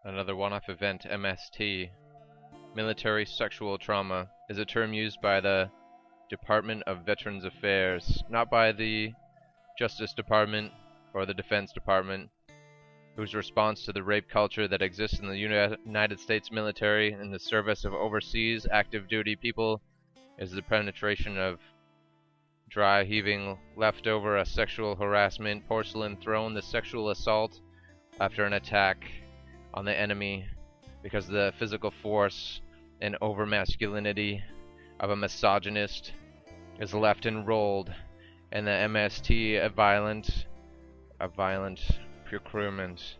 Another one-off event, MST, Military Sexual Trauma, is a term used by the Department of Veterans Affairs, not by the Justice Department or the Defense Department, whose response to the rape culture that exists in the United States military in the service of overseas active duty people is the penetration of dry heaving leftover, a sexual harassment, porcelain throne, the sexual assault after an attack on the enemy because the physical force and over masculinity of a misogynist is left enrolled, and the MST a violent procurement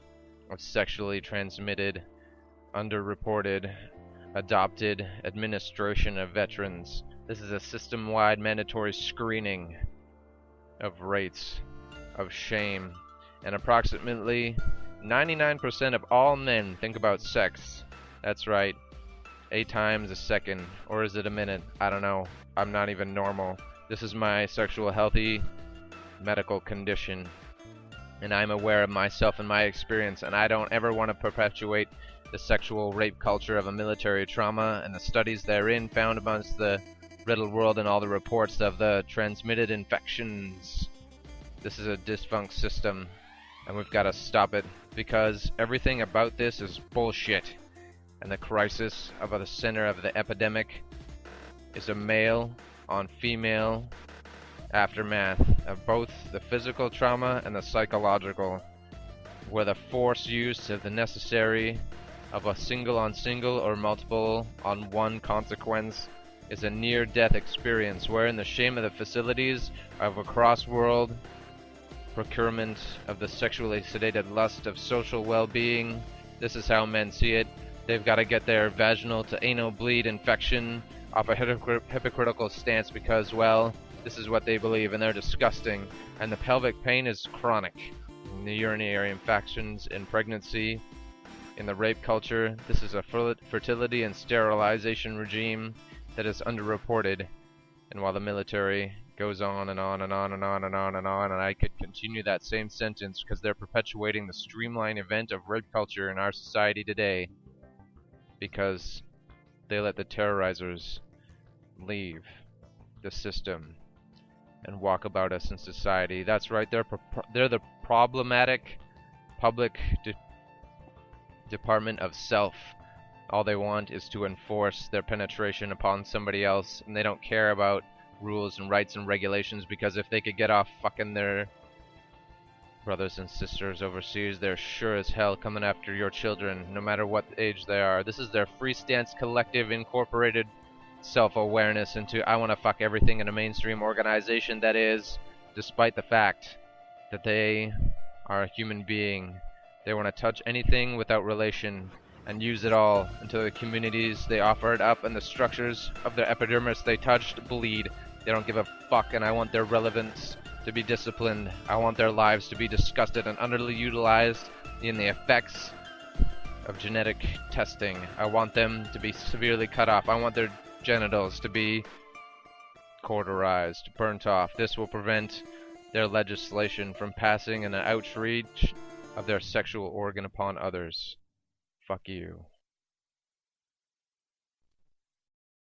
of sexually transmitted, underreported, adopted administration of veterans. This is a system-wide mandatory screening of rates, of shame, and approximately 99% of all men think about sex. That's right, 8 times a second, or is it a minute? I don't know. I'm not even normal. This is my sexual healthy medical condition, and I'm aware of myself and my experience, and I don't ever want to perpetuate the sexual rape culture of a military trauma and the studies therein found amongst the riddled world and all the reports of the transmitted infections. This is a defunct system, and we've got to stop it, because everything about this is bullshit, and the crisis of the center of the epidemic is a male on female aftermath of both the physical trauma and the psychological, where the force use of the necessary of a single on single or multiple on one consequence is a near-death experience, wherein the shame of the facilities of a cross-world procurement of the sexually sedated lust of social well-being. This is how men see it. They've got to get their vaginal to anal bleed infection off a hypocritical stance because, well, this is what they believe, and they're disgusting. And the pelvic pain is chronic. In the urinary infections in pregnancy, in the rape culture, this is a fertility and sterilization regime that is underreported. And while the military goes on and on and on and on and on and on, and I could continue that same sentence because they're perpetuating the streamlined event of rape culture in our society today, because they let the terrorizers leave the system and walk about us in society. That's right, they're the problematic public department of self. All they want is to enforce their penetration upon somebody else, and they don't care about rules and rights and regulations, because if they could get off fucking their brothers and sisters overseas, they're sure as hell coming after your children, no matter what age they are. This is their free stance, collective, incorporated self-awareness into I want to fuck everything in a mainstream organization that is, despite the fact that they are a human being. They want to touch anything without relation and use it all until the communities they offer it up and the structures of their epidermis they touched bleed. They don't give a fuck, and I want their relevance to be disciplined. I want their lives to be disgusted and utterly utilized in the effects of genetic testing. I want them to be severely cut off. I want their genitals to be cauterized, burnt off. This will prevent their legislation from passing an outreach of their sexual organ upon others. Fuck you.